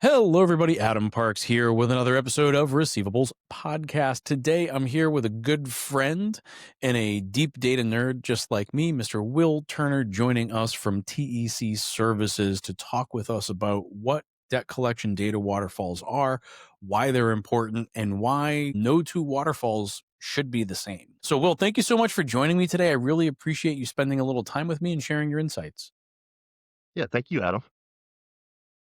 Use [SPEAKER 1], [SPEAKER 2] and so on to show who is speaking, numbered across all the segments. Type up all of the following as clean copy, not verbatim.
[SPEAKER 1] Hello, everybody. Adam Parks here with another episode of Receivables Podcast. Today, I'm here with a good friend and a deep data nerd just like me, Mr. Will Turner, joining us from TEC Services to talk with us about what debt collection data waterfalls are, why they're important, and why no two waterfalls should be the same. So, Will, thank you so much for joining me today. I really appreciate you spending a little time with me and sharing your insights.
[SPEAKER 2] Yeah, thank you, Adam.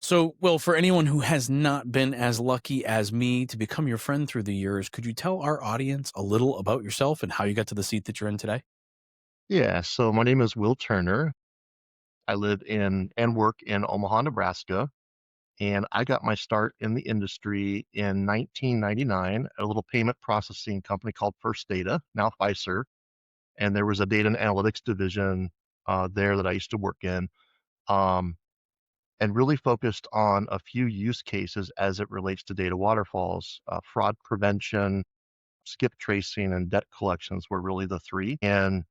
[SPEAKER 1] So, Will, for anyone who has not been as lucky as me to become your friend through the years, could you tell our audience a little about yourself and how you got to the seat that you're in today?
[SPEAKER 2] Yeah, so my name is Will Turner. I live in and work in Omaha, Nebraska, and I got my start in the industry in 1999 at a little payment processing company called First Data, now Fiserv. And there was a data and analytics division there that I used to work in, um, and really focused on a few use cases as it relates to data waterfalls. Fraud prevention, skip tracing, and debt collections were really the three. And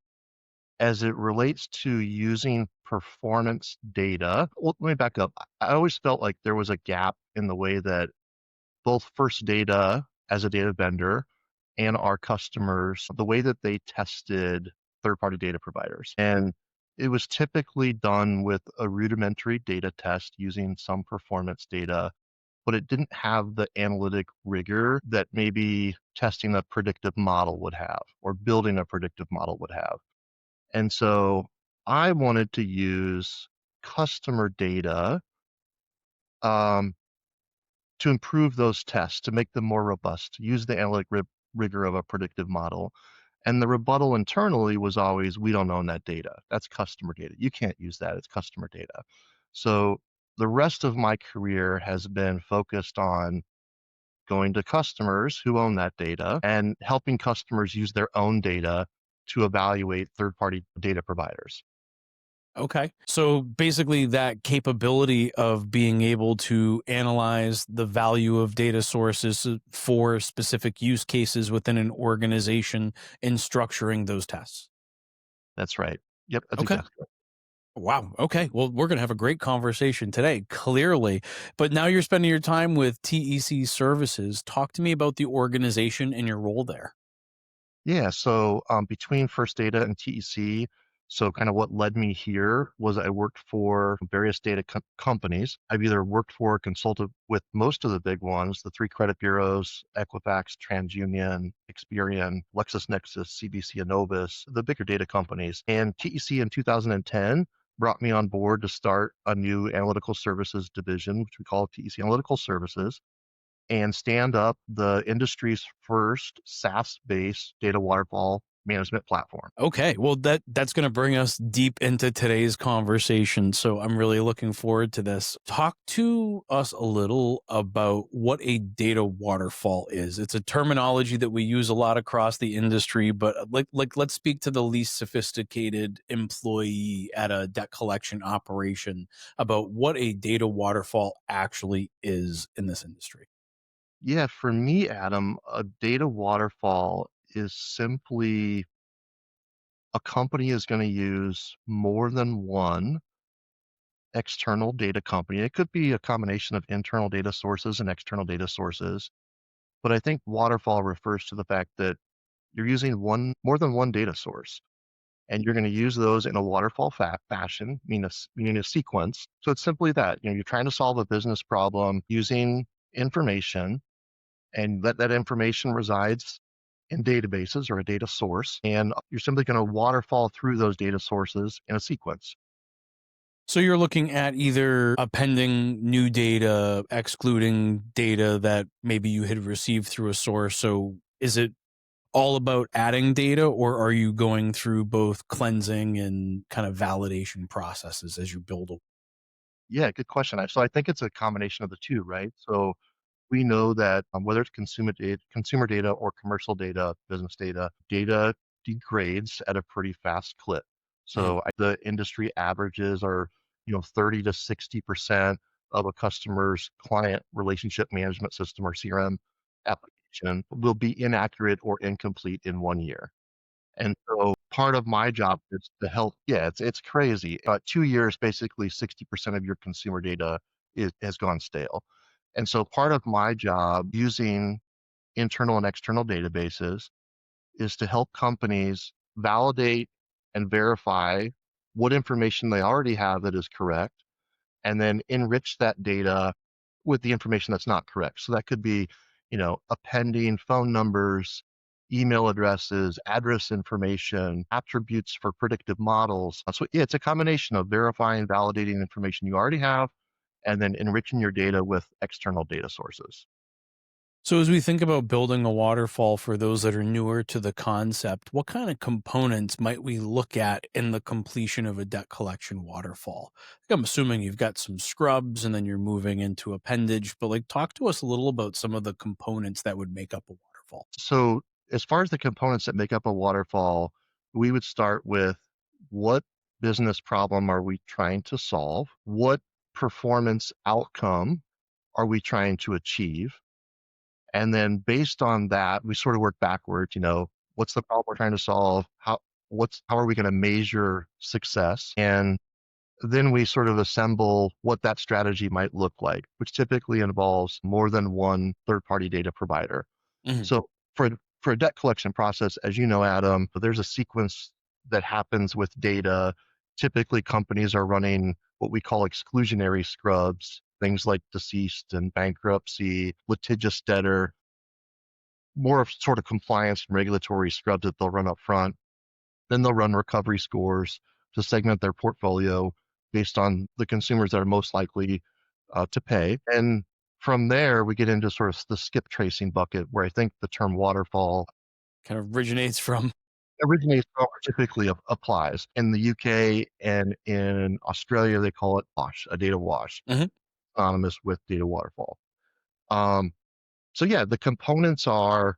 [SPEAKER 2] as it relates to using performance data, well, let me back up. I always felt like there was a gap in the way that both First Data as a data vendor and our customers, the way that they tested third-party data providers. And it was typically done with a rudimentary data test using some performance data, but it didn't have the analytic rigor that maybe testing a predictive model would have or building a predictive model would have. And so I wanted to use customer data um, to improve those tests, to make them more robust, to use the analytic rigor of a predictive model. And the rebuttal internally was always, we don't own that data. That's customer data. You can't use that. It's customer data. So the rest of my career has been focused on going to customers who own that data and helping customers use their own data to evaluate third-party data providers.
[SPEAKER 1] Okay. So basically, that capability of being able to analyze the value of data sources for specific use cases within an organization and structuring those tests.
[SPEAKER 2] That's right. Yep, that's
[SPEAKER 1] Okay.
[SPEAKER 2] exactly right.
[SPEAKER 1] Wow. Okay. Well, we're going to have a great conversation today, clearly. But now you're spending your time with TEC Services. Talk to me about the organization and your role there.
[SPEAKER 2] Yeah, so between First Data and TEC, so kind of what led me here was I worked for various data companies. I've either worked for or consulted with most of the big ones, the three credit bureaus, Equifax, TransUnion, Experian, LexisNexis, CBC, and Novus, the bigger data companies. And TEC in 2010 brought me on board to start a new analytical services division, which we call TEC Analytical Services, and stand up the industry's first SaaS-based data waterfall management platform.
[SPEAKER 1] Okay. Well, that's going to bring us deep into today's conversation. So I'm really looking forward to this. Talk to us a little about what a data waterfall is. It's a terminology that we use a lot across the industry, but let's speak to the least sophisticated employee at a debt collection operation about what a data waterfall actually is in this industry.
[SPEAKER 2] Yeah, for me, Adam, a data waterfall is simply a company is going to use more than one external data company. It could be a combination of internal data sources and external data sources. But I think waterfall refers to the fact that you're using more than one data source, and you're going to use those in a waterfall fashion, meaning a sequence. So it's simply that, you're trying to solve a business problem using information, and that information resides in databases or a data source, and you're simply going to waterfall through those data sources in a sequence.
[SPEAKER 1] So you're looking at either appending new data, excluding data that maybe you had received through a source. So is it all about adding data, or are you going through both cleansing and kind of validation processes as you build a
[SPEAKER 2] Yeah, good question. So I think it's a combination of the two, right? So we know that whether it's consumer data or commercial data, business data, data degrades at a pretty fast clip.
[SPEAKER 1] Mhm.
[SPEAKER 2] So the industry averages are, 30 to 60% of a customer's client relationship management system or CRM application will be inaccurate or incomplete in 1 year. And so part of my job is to help. Yeah, it's crazy. 2 years, basically 60% of your consumer data has gone stale. And so part of my job using internal and external databases is to help companies validate and verify what information they already have that is correct, and then enrich that data with the information that's not correct. So that could be, appending phone numbers, email addresses, address information, attributes for predictive models. So yeah, it's a combination of verifying, validating information you already have, and then enriching your data with external data sources.
[SPEAKER 1] So, as we think about building a waterfall for those that are newer to the concept, what kind of components might we look at in the completion of a debt collection waterfall? I'm assuming you've got some scrubs and then you're moving into appendage, but like talk to us a little about some of the components that would make up a waterfall.
[SPEAKER 2] So as far as the components that make up a waterfall, we would start with what business problem are we trying to solve? What performance outcome are we trying to achieve? And then based on that, we sort of work backwards, what's the problem we're trying to solve? How are we going to measure success? And then we sort of assemble what that strategy might look like, which typically involves more than one third-party data provider.
[SPEAKER 1] Mhm.
[SPEAKER 2] So for a debt collection process, as you know, Adam, there's a sequence that happens with data. Typically, companies are running what we call exclusionary scrubs, things like deceased and bankruptcy, litigious debtor, more of sort of compliance and regulatory scrubs that they'll run up front. Then they'll run recovery scores to segment their portfolio based on the consumers that are most likely to pay. And from there, we get into sort of the skip tracing bucket, where I think the term waterfall
[SPEAKER 1] Kind of originates from.
[SPEAKER 2] originates from or typically applies. In the UK and in Australia, they call it wash, a data wash,
[SPEAKER 1] Mhm.
[SPEAKER 2] synonymous with data waterfall. Um, so yeah, the components are,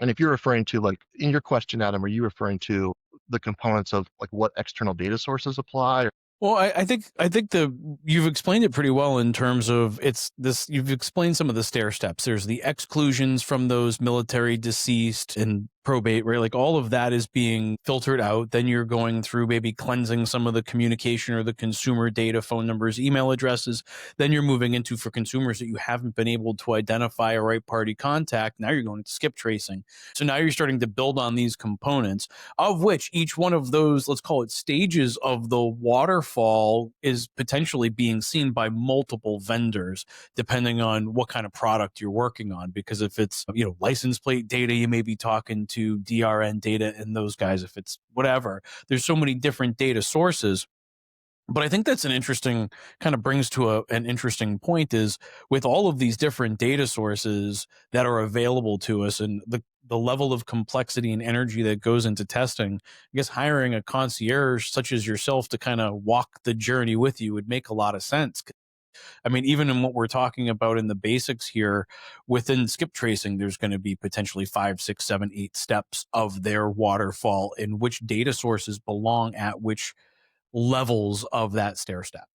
[SPEAKER 2] and if you're referring to like in your question, Adam, are you referring to the components of like what external data sources apply?
[SPEAKER 1] Well, I think the you've explained it pretty well in terms of it's this. You've explained some of the stair steps. There's the exclusions from those military, deceased, and probate, right? Like all of that is being filtered out. Then you're going through maybe cleansing some of the communication or the consumer data, phone numbers, email addresses. Then you're moving into for consumers that you haven't been able to identify a right party contact. Now you're going to skip tracing. So now you're starting to build on these components, of which each one of those, let's call it stages of the waterfall, is potentially being seen by multiple vendors, depending on what kind of product you're working on. Because if it's, license plate data, you may be talking to DRN data and those guys. If it's whatever, there's so many different data sources. But I think that's an interesting kind of brings to an interesting point is with all of these different data sources that are available to us and the level of complexity and energy that goes into testing, I guess hiring a concierge such as yourself to kind of walk the journey with you would make a lot of sense. I mean, even in what we're talking about in the basics here, within skip tracing, there's going to be potentially 5, 6, 7, 8 steps of their waterfall and which data sources belong at which levels of that stair step.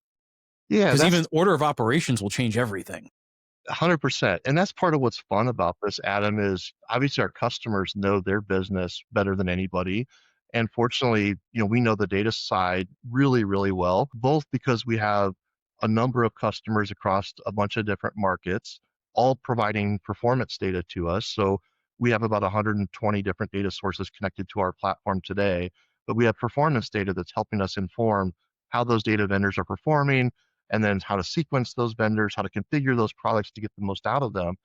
[SPEAKER 2] Yeah,
[SPEAKER 1] Because
[SPEAKER 2] that's
[SPEAKER 1] even order of operations will change everything.
[SPEAKER 2] 100%. And that's part of what's fun about this, Adam, is obviously our customers know their business better than anybody. And fortunately, we know the data side really, really well, both because we have a number of customers across a bunch of different markets, all providing performance data to us. So we have about 120 different data sources connected to our platform today, but we have performance data that's helping us inform how those data vendors are performing, and then how to sequence those vendors, how to configure those products to get the most out of them.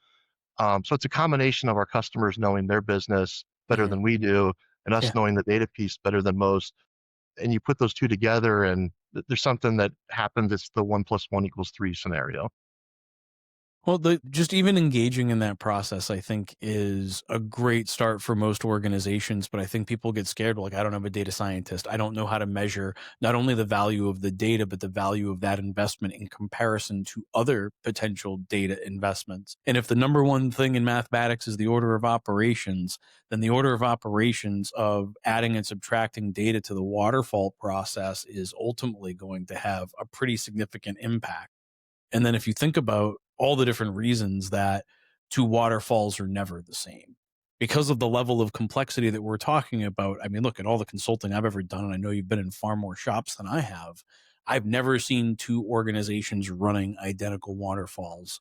[SPEAKER 2] So it's a combination of our customers knowing their business better
[SPEAKER 1] Mhm.
[SPEAKER 2] than we do, and us
[SPEAKER 1] Yeah.
[SPEAKER 2] knowing the data piece better than most. And you put those two together, and there's something that happens. It's the 1 + 1 = 3 scenario.
[SPEAKER 1] Well, the just even engaging in that process, I think, is a great start for most organizations. But I think people get scared. Like, I don't have a data scientist. I don't know how to measure not only the value of the data, but the value of that investment in comparison to other potential data investments. And if the number one thing in mathematics is the order of operations, then the order of operations of adding and subtracting data to the waterfall process is ultimately going to have a pretty significant impact. And then if you think about all the different reasons that two waterfalls are never the same. because of the level of complexity that we're talking about. I mean, look at all the consulting I've ever done, and I know you've been in far more shops than I have. I've never seen two organizations running identical waterfalls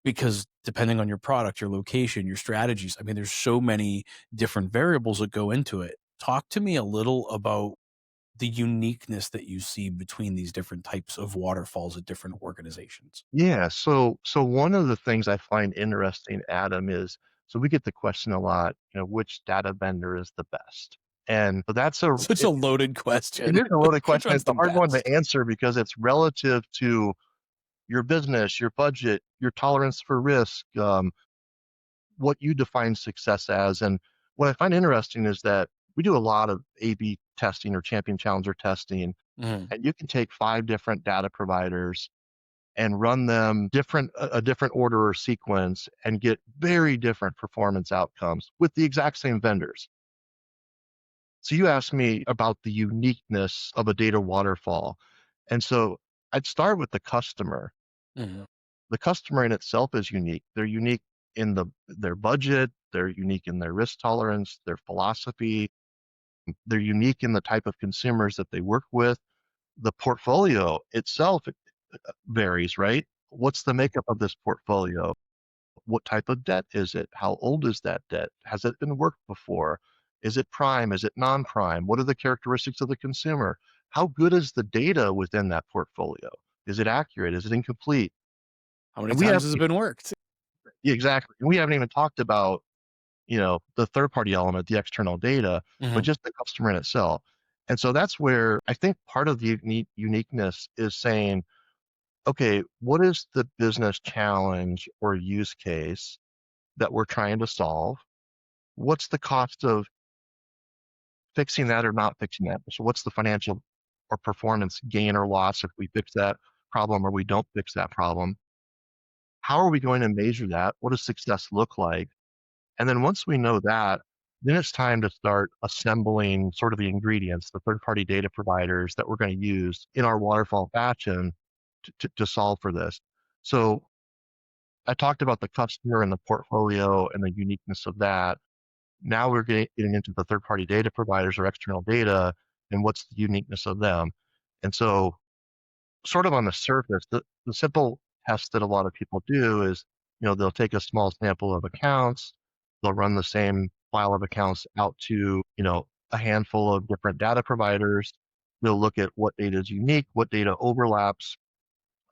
[SPEAKER 1] because depending on your product, your location, your strategies, I mean, there's so many different variables that go into it. Talk to me a little about the uniqueness that you see between these different types of waterfalls at different organizations.
[SPEAKER 2] Yeah. So one of the things I find interesting, Adam, is so we get the question a lot, which data vendor is the best? And that's
[SPEAKER 1] Such a loaded
[SPEAKER 2] it
[SPEAKER 1] question.
[SPEAKER 2] is a loaded
[SPEAKER 1] Which
[SPEAKER 2] question.
[SPEAKER 1] one's
[SPEAKER 2] It's
[SPEAKER 1] the
[SPEAKER 2] a hard one to
[SPEAKER 1] best?
[SPEAKER 2] answer because it's relative to your business, your budget, your tolerance for risk, what you define success as. And what I find interesting is that we do a lot of A/B testing or champion challenger testing,
[SPEAKER 1] Mhm.
[SPEAKER 2] and you can take 5 different data providers and run them a different order or sequence and get very different performance outcomes with the exact same vendors. So you asked me about the uniqueness of a data waterfall. And so I'd start with the customer.
[SPEAKER 1] Mhm.
[SPEAKER 2] The customer in itself is unique. They're unique in their budget, they're unique in their risk tolerance, their philosophy, they're unique in the type of consumers that they work with. The portfolio itself varies, right? What's the makeup of this portfolio? What type of debt is it? How old is that debt? Has it been worked before? Is it prime? Is it non-prime? What are the characteristics of the consumer? How good is the data within that portfolio? Is it accurate? Is it incomplete?
[SPEAKER 1] How many
[SPEAKER 2] And we
[SPEAKER 1] times
[SPEAKER 2] have
[SPEAKER 1] has it been worked?
[SPEAKER 2] yeah, exactly. And we haven't even talked about, the third party element, the external data, but
[SPEAKER 1] Mhm.
[SPEAKER 2] just the customer in itself. And so that's where I think part of the uniqueness is saying, okay, what is the business challenge or use case that we're trying to solve? What's the cost of fixing that or not fixing that? So what's the financial or performance gain or loss if we fix that problem or we don't fix that problem? How are we going to measure that? What does success look like? And then once we know that, then it's time to start assembling sort of the ingredients, the third party data providers that we're going to use in our waterfall fashion to solve for this. So I talked about the customer and the portfolio and the uniqueness of that. Now we're getting into the third party data providers or external data and what's the uniqueness of them. And so, sort of on the surface, the simple test that a lot of people do is, they'll take a small sample of accounts, they'll run the same file of accounts out to, a handful of different data providers. They'll look at what data is unique, what data overlaps,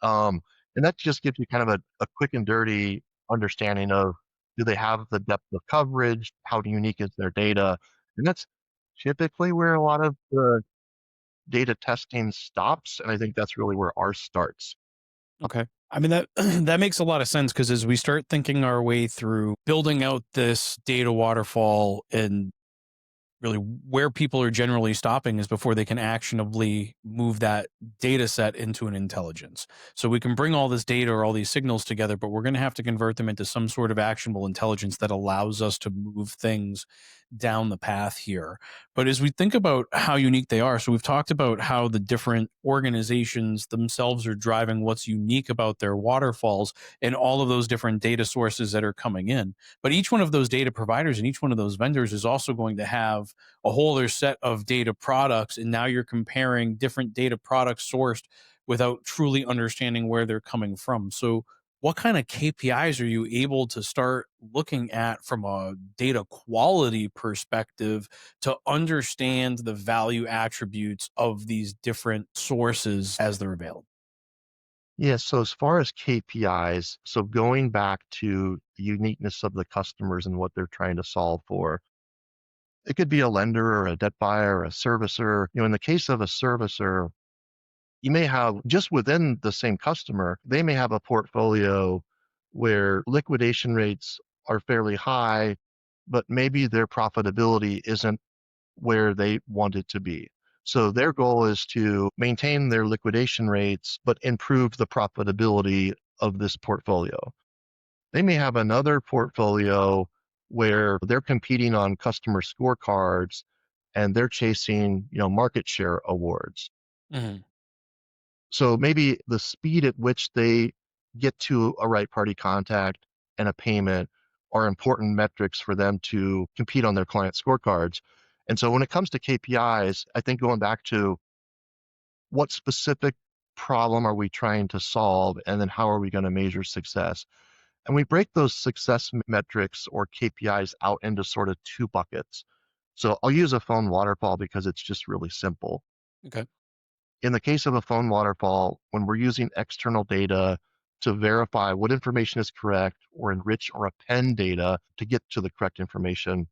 [SPEAKER 2] um, and that just gives you kind of a quick and dirty understanding of do they have the depth of coverage? How unique is their data? And that's typically where a lot of the data testing stops. And I think that's really where ours starts.
[SPEAKER 1] Okay. I mean, that that makes a lot of sense because as we start thinking our way through building out this data waterfall and really where people are generally stopping is before they can actionably move that data set into an intelligence. So we can bring all this data or all these signals together, but we're going to have to convert them into some sort of actionable intelligence that allows us to move things down the path here. But as we think about how unique they are, so we've talked about how the different organizations themselves are driving what's unique about their waterfalls and all of those different data sources that are coming in. But each one of those data providers and each one of those vendors is also going to have a whole other set of data products. And now you're comparing different data products sourced without truly understanding where they're coming from. So, what kind of KPIs are you able to start looking at from a data quality perspective to understand the value attributes of these different sources as they're available?
[SPEAKER 2] Yeah. So as far as KPIs, so going back to the uniqueness of the customers and what they're trying to solve for, it could be a lender or a debt buyer or a servicer. In the case of a servicer, you may have just within the same customer, they may have a portfolio where liquidation rates are fairly high, but maybe their profitability isn't where they want it to be. So their goal is to maintain their liquidation rates, but improve the profitability of this portfolio. They may have another portfolio where they're competing on customer scorecards and they're chasing, market share awards.
[SPEAKER 1] Mhm.
[SPEAKER 2] So maybe the speed at which they get to a right party contact and a payment are important metrics for them to compete on their client scorecards. And so when it comes to KPIs, I think going back to what specific problem are we trying to solve, and then how are we going to measure success? And we break those success metrics or KPIs out into sort of two buckets. So I'll use a phone waterfall because it's just really simple.
[SPEAKER 1] Okay.
[SPEAKER 2] In the case of a phone waterfall, when we're using external data to verify what information is correct or enrich or append data to get to the correct information,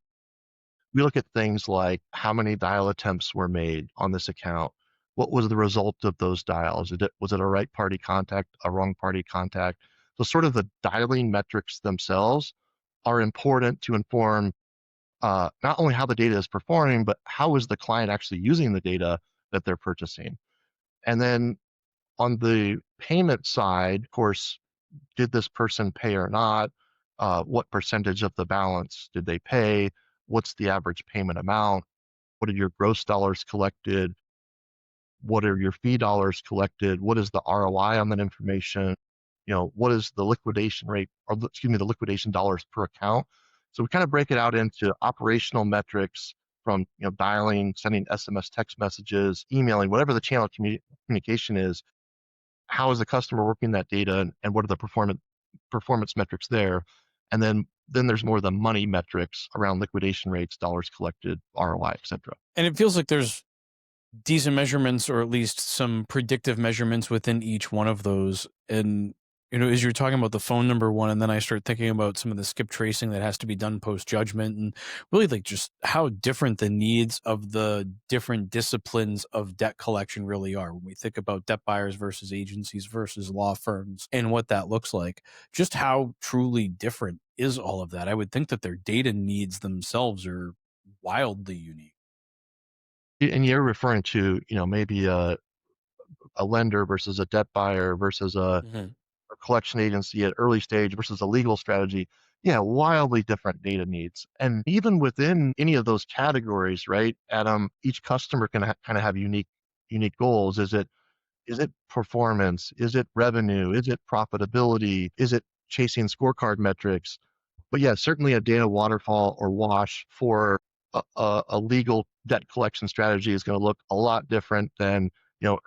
[SPEAKER 2] we look at things like how many dial attempts were made on this account. What was the result of those dials? Was it a right party contact, a wrong party contact? So sort of the dialing metrics themselves are important to inform not only how the data is performing, but how is the client actually using the data that they're purchasing. And then on the payment side, of course, did this person pay or not? What percentage of the balance did they pay? What's the average payment amount? What are your gross dollars collected? What are your fee dollars collected? What is the ROI on that information? What is the liquidation rate, or excuse me, the liquidation dollars per account? So we kind of break it out into operational metrics from, dialing, sending SMS text messages, emailing, whatever the channel of communication is. How is the customer working that data, and what are the performance metrics there? And then there's more of the money metrics around liquidation rates, dollars collected, ROI, et cetera.
[SPEAKER 1] And it feels like there's decent measurements, or at least some predictive measurements within each one of those. And, as you're talking about the phone number one, and then I start thinking about some of the skip tracing that has to be done post judgment, and really like just how different the needs of the different disciplines of debt collection really are. When we think about debt buyers versus agencies versus law firms and what that looks like, just how truly different is all of that? I would think that their data needs themselves are wildly unique.
[SPEAKER 2] And you're referring to, maybe a lender versus a debt buyer versus
[SPEAKER 1] Mhm.
[SPEAKER 2] a collection agency at early stage versus a legal strategy. Yeah, wildly different data needs. And even within any of those categories, right, Adam, each customer can kind of have unique goals. Is it performance? Is it revenue? Is it profitability? Is it chasing scorecard metrics? But yeah, certainly a data waterfall or wash for a legal debt collection strategy is going to look a lot different than,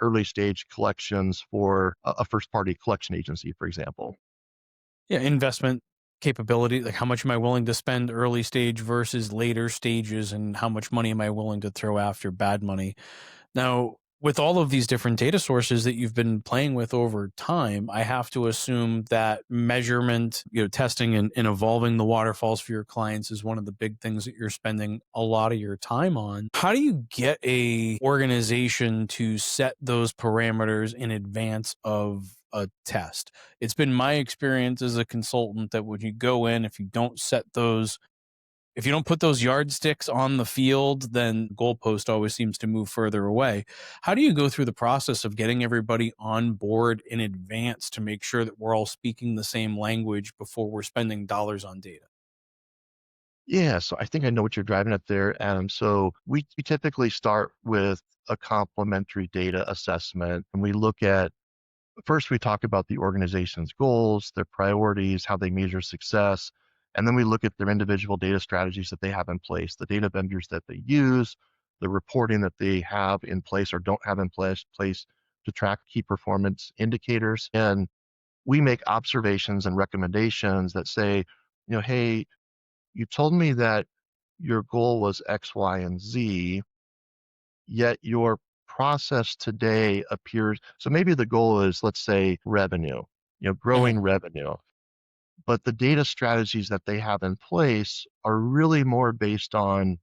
[SPEAKER 2] early stage collections for a first party collection agency, for example.
[SPEAKER 1] Yeah, investment capability, like how much am I willing to spend early stage versus later stages, and how much money am I willing to throw after bad money? Now, with all of these different data sources that you've been playing with over time, I have to assume that measurement, testing and evolving the waterfalls for your clients is one of the big things that you're spending a lot of your time on. How do you get a organization to set those parameters in advance of a test? It's been my experience as a consultant that when you go in, if you don't put those yardsticks on the field, then goalpost always seems to move further away. How do you go through the process of getting everybody on board in advance to make sure that we're all speaking the same language before we're spending dollars on data?
[SPEAKER 2] Yeah, so I think I know what you're driving at there, Adam. So we typically start with a complementary data assessment, and we look at first, we talk about the organization's goals, their priorities, how they measure success, and then we look at their individual data strategies that they have in place, the data vendors that they use, the reporting that they have in place or don't have in place to track key performance indicators. And we make observations and recommendations that say, hey, you told me that your goal was X, Y, and Z, yet your process today appears, so maybe the goal is, let's say, revenue,
[SPEAKER 1] Mhm.
[SPEAKER 2] growing revenue, but the data strategies that they have in place are really more based on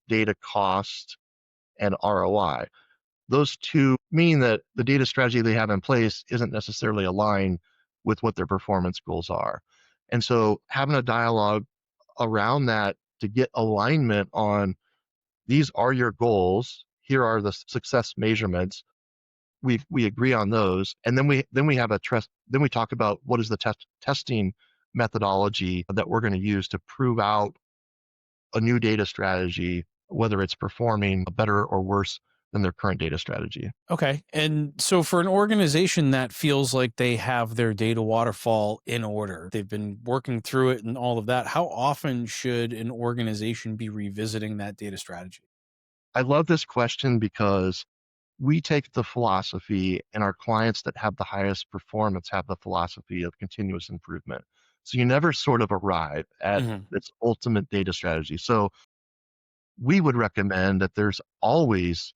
[SPEAKER 2] data cost and ROI. Those two mean that the data strategy they have in place isn't necessarily aligned with what their performance goals are. And so having a dialogue around that to get alignment on these are your goals, here are the success measurements, we agree on those, and then we have a trust. Then we talk about what is the testing methodology that we're going to use to prove out a new data strategy, whether it's performing better or worse than their current data strategy.
[SPEAKER 1] Okay. And so for an organization that feels like they have their data waterfall in order, they've been working through it and all of that, how often should an organization be revisiting that data strategy?
[SPEAKER 2] I love this question because we take the philosophy, and our clients that have the highest performance have the philosophy of continuous improvement. So you never sort of arrive at
[SPEAKER 1] Mhm.
[SPEAKER 2] its ultimate data strategy. So we would recommend that there's always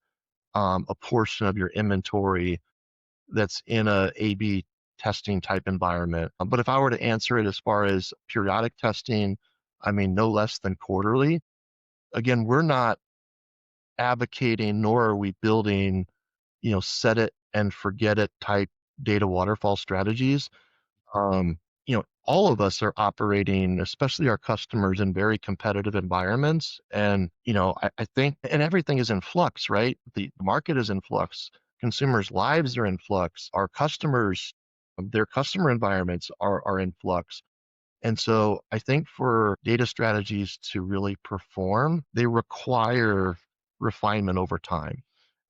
[SPEAKER 2] a portion of your inventory that's in a A/B testing type environment. But if I were to answer it as far as periodic testing, I mean, no less than quarterly. Again, we're not advocating, nor are we building, set it and forget it type data waterfall strategies. All of us are operating, especially our customers, in very competitive environments. And, I think, and everything is in flux, right? The market is in flux. Consumers' lives are in flux. Our customers, their customer environments are in flux. And so I think for data strategies to really perform, they require refinement over time.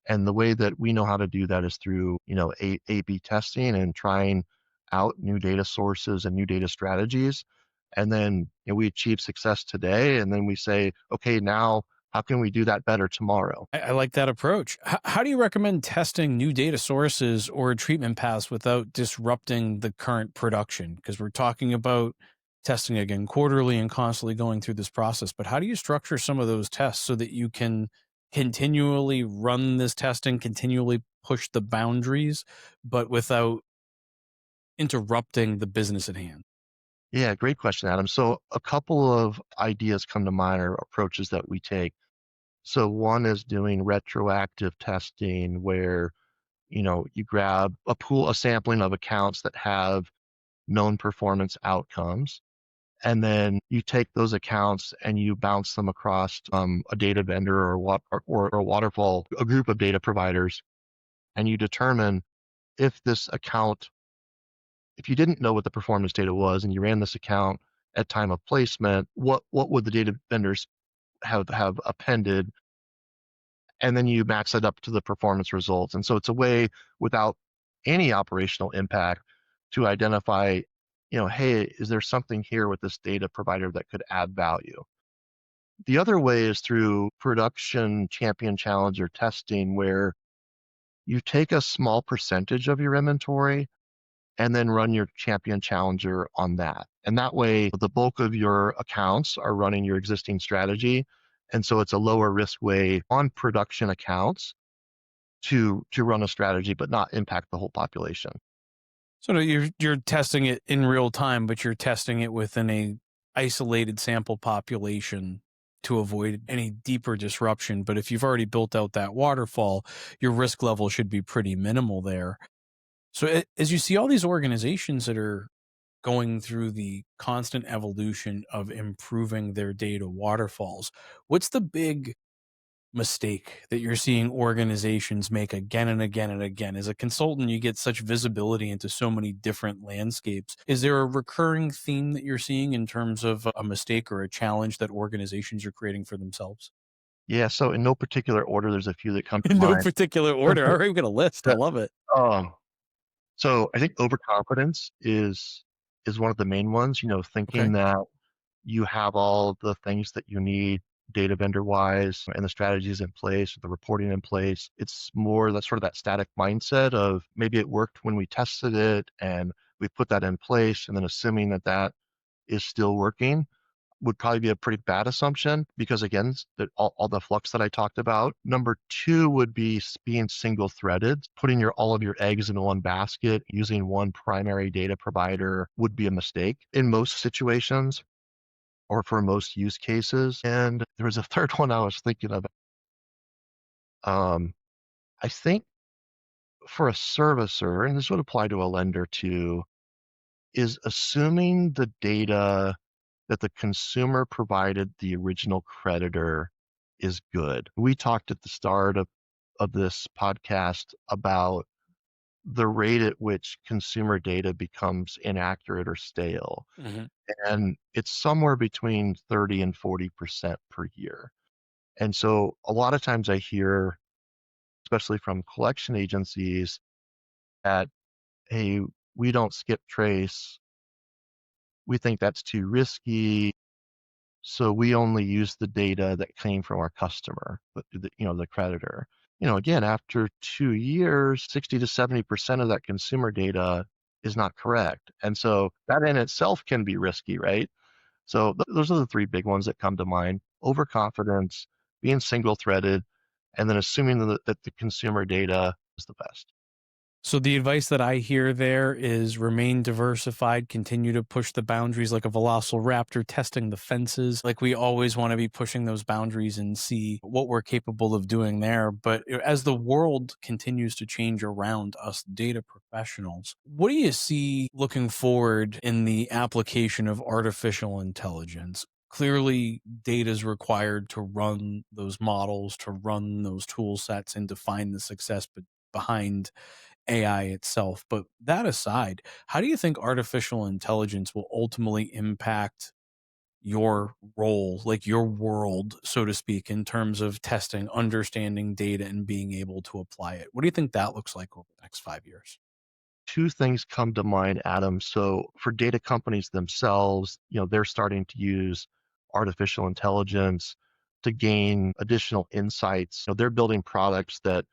[SPEAKER 2] And the way that we know how to do that is through, A/B testing and trying out new data sources and new data strategies. And then we achieve success today. And then we say, okay, now how can we do that better tomorrow?
[SPEAKER 1] I like that approach. How do you recommend testing new data sources or treatment paths without disrupting the current production? Because we're talking about testing again quarterly and constantly going through this process. But how do you structure some of those tests so that you can continually run this testing, continually push the boundaries, but without interrupting the business at hand?
[SPEAKER 2] Yeah, great question, Adam. So a couple of ideas come to mind or approaches that we take. So one is doing retroactive testing where, you grab a sampling of accounts that have known performance outcomes. And then you take those accounts and you bounce them across a data vendor or a waterfall, a group of data providers, and you determine if this account, if you didn't know what the performance data was and you ran this account at time of placement, what would the data vendors have appended, and then you match that up to the performance results. And so it's a way without any operational impact to identify, hey, is there something here with this data provider that could add value? The other way is through production champion challenger testing, where you take a small percentage of your inventory and then run your champion challenger on that. And that way, the bulk of your accounts are running your existing strategy. And so it's a lower risk way on production accounts to run a strategy, but not impact the whole population.
[SPEAKER 1] So no, you're testing it in real time, but you're testing it within a isolated sample population to avoid any deeper disruption. But if you've already built out that waterfall, your risk level should be pretty minimal there. So as you see all these organizations that are going through the constant evolution of improving their data waterfalls, what's the big mistake that you're seeing organizations make again and again and again? As a consultant, you get such visibility into so many different landscapes. Is there a recurring theme that you're seeing in terms of a mistake or a challenge that organizations are creating for themselves?
[SPEAKER 2] Yeah, so in no particular order, there's a few that come to
[SPEAKER 1] In no
[SPEAKER 2] mind.
[SPEAKER 1] particular order. All right, we've got a list. I
[SPEAKER 2] That,
[SPEAKER 1] love it.
[SPEAKER 2] um, so I think overconfidence is one of the main ones, thinking
[SPEAKER 1] Okay.
[SPEAKER 2] that you have all the things that you need data vendor wise and the strategies in place, the reporting in place. It's more that sort of that static mindset of maybe it worked when we tested it and we put that in place, and then assuming that that is still working would probably be a pretty bad assumption because again, that all the flux that I talked about. Number two would be being single threaded, putting all of your eggs in one basket, using one primary data provider would be a mistake in most situations or for most use cases. And there was a third one I was thinking of. Um, I think for a servicer, and this would apply to a lender too, is assuming the data that the consumer provided the original creditor is good. We talked at the start of this podcast about the rate at which consumer data becomes inaccurate or stale.
[SPEAKER 1] Mhm.
[SPEAKER 2] And it's somewhere between 30 and 40% per year. And so a lot of times I hear especially from collection agencies, that, hey, we don't skip trace. We think that's too risky. So we only use the data that came from our customer, the creditor. Again, after 2 years, 60 to 70% of that consumer data is not correct. And so that in itself can be risky, right? So those are the three big ones that come to mind: overconfidence, being single threaded, and then assuming that the consumer data is the best.
[SPEAKER 1] So the advice that I hear there is remain diversified, continue to push the boundaries like a velociraptor testing the fences. Like we always want to be pushing those boundaries and see what we're capable of doing there. But as the world continues to change around us data professionals, what do you see looking forward in the application of artificial intelligence? Clearly, data is required to run those models, to run those tool sets, and to find the success behind AI itself. But that aside, how do you think artificial intelligence will ultimately impact your role, like your world, so to speak, in terms of testing, understanding data, and being able to apply it? What do you think that looks like over the next 5 years?
[SPEAKER 2] Two things come to mind, Adam. So for data companies themselves, they're starting to use artificial intelligence to gain additional insights. They're building products that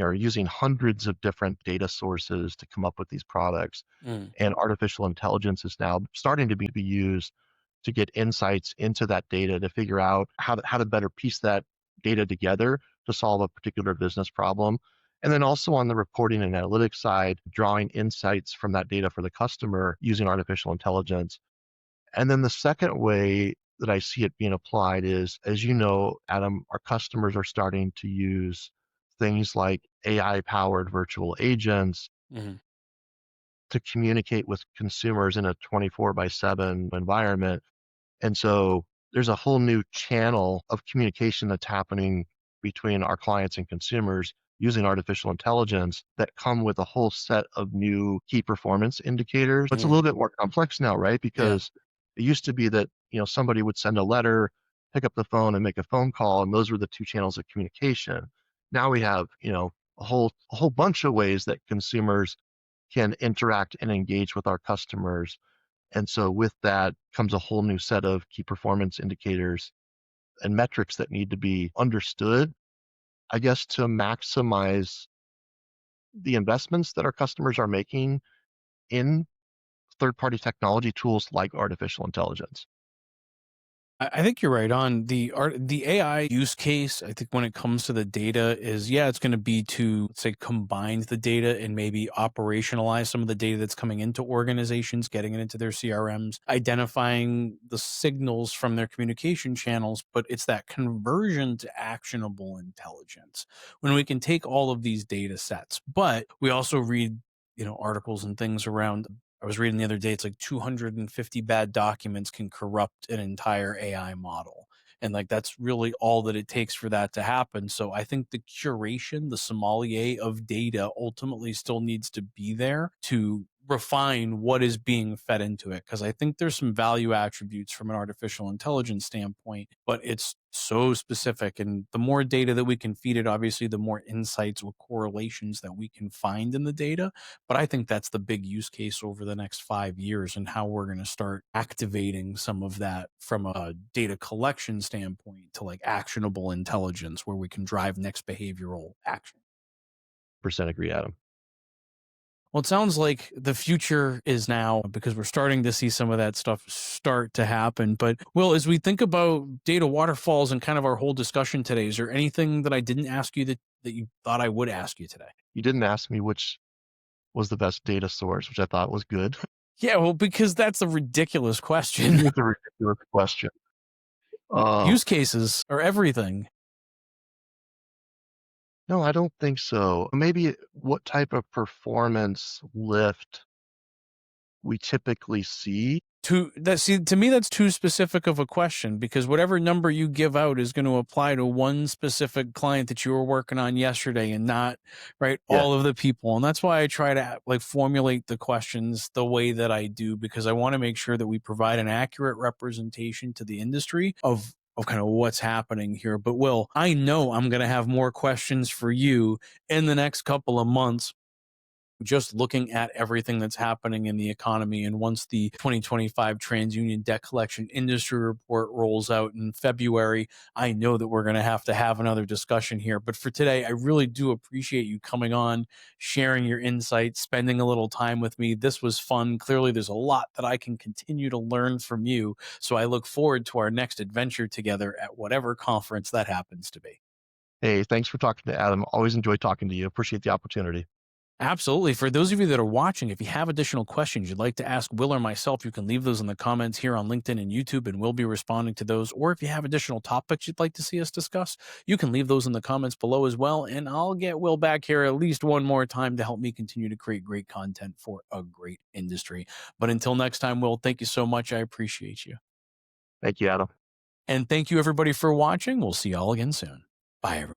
[SPEAKER 2] are using hundreds of different data sources to come up with these products.
[SPEAKER 1] Mm.
[SPEAKER 2] And artificial intelligence is now starting to be used to get insights into that data to figure out how to better piece that data together to solve a particular business problem. And then also on the reporting and analytics side, drawing insights from that data for the customer using artificial intelligence. And then the second way that I see it being applied is, as you know, Adam, our customers are starting to use things like AI powered virtual agents
[SPEAKER 1] Mhm.
[SPEAKER 2] to communicate with consumers in a 24/7 environment. And so there's a whole new channel of communication that's happening between our clients and consumers using artificial intelligence that come with a whole set of new key performance indicators. It's a
[SPEAKER 1] Mm.
[SPEAKER 2] little bit more complex now, right?
[SPEAKER 1] Yeah.
[SPEAKER 2] Because it used to be that, somebody would send a letter, pick up the phone and make a phone call, and those were the two channels of communication. Now we have, a whole bunch of ways that consumers can interact and engage with our customers. And so with that comes a whole new set of key performance indicators and metrics that need to be understood, I guess, to maximize the investments that our customers are making in third-party technology tools like artificial intelligence.
[SPEAKER 1] I think you're right on the AI use case. I think when it comes to the data is, yeah, it's going to be to, let's say, combine the data and maybe operationalize some of the data that's coming into organizations, getting it into their CRMs, identifying the signals from their communication channels. But it's that conversion to actionable intelligence when we can take all of these data sets. But we also read, articles and things around. I was reading the other day, it's like 250 bad documents can corrupt an entire AI model. And like that's really all that it takes for that to happen. So I think the curation, the sommelier of data ultimately still needs to be there to refine what is being fed into it. Cause I think there's some value attributes from an artificial intelligence standpoint, but it's so specific. And the more data that we can feed it, obviously, the more insights or correlations that we can find in the data. But I think that's the big use case over the next 5 years and how we're going to start activating some of that from a data collection standpoint to like actionable intelligence where we can drive next behavioral action.
[SPEAKER 2] Percent agree, Adam.
[SPEAKER 1] Well, it sounds like the future is now because we're starting to see some of that stuff start to happen. But Will, as we think about data waterfalls and kind of our whole discussion today, is there anything that I didn't ask you that you thought I would ask you today?
[SPEAKER 2] You didn't ask me which was the best data source, which I thought was good.
[SPEAKER 1] Yeah, well, because that's a ridiculous question.
[SPEAKER 2] It's a ridiculous question. Uh,
[SPEAKER 1] Use cases are everything.
[SPEAKER 2] no, I don't think so. Maybe what type of performance lift we typically see.
[SPEAKER 1] To me that's too specific of a question because whatever number you give out is going to apply to one specific client that you were working on yesterday and not right
[SPEAKER 2] Yeah,
[SPEAKER 1] all of the people. And that's why I try to like formulate the questions the way that I do because I want to make sure that we provide an accurate representation to the industry of of kind of what's happening here. But Will, I know I'm going to have more questions for you in the next couple of months, just looking at everything that's happening in the economy. And once the 2025 TransUnion Debt Collection Industry Report rolls out in February, I know that we're going to have another discussion here. But for today, I really do appreciate you coming on, sharing your insights, spending a little time with me. This was fun. Clearly, there's a lot that I can continue to learn from you. So I look forward to our next adventure together at whatever conference that happens to be.
[SPEAKER 2] Hey, thanks for talking to Adam. Always enjoy talking to you. Appreciate the opportunity.
[SPEAKER 1] Absolutely. For those of you that are watching, if you have additional questions you'd like to ask Will or myself, you can leave those in the comments here on LinkedIn and YouTube, and we'll be responding to those. Or if you have additional topics you'd like to see us discuss, you can leave those in the comments below as well. And I'll get Will back here at least one more time to help me continue to create great content for a great industry. But until next time, Will, thank you so much. I appreciate you.
[SPEAKER 2] Thank you, Adam.
[SPEAKER 1] And thank you, everybody, for watching. We'll see you all again soon. Bye, everybody.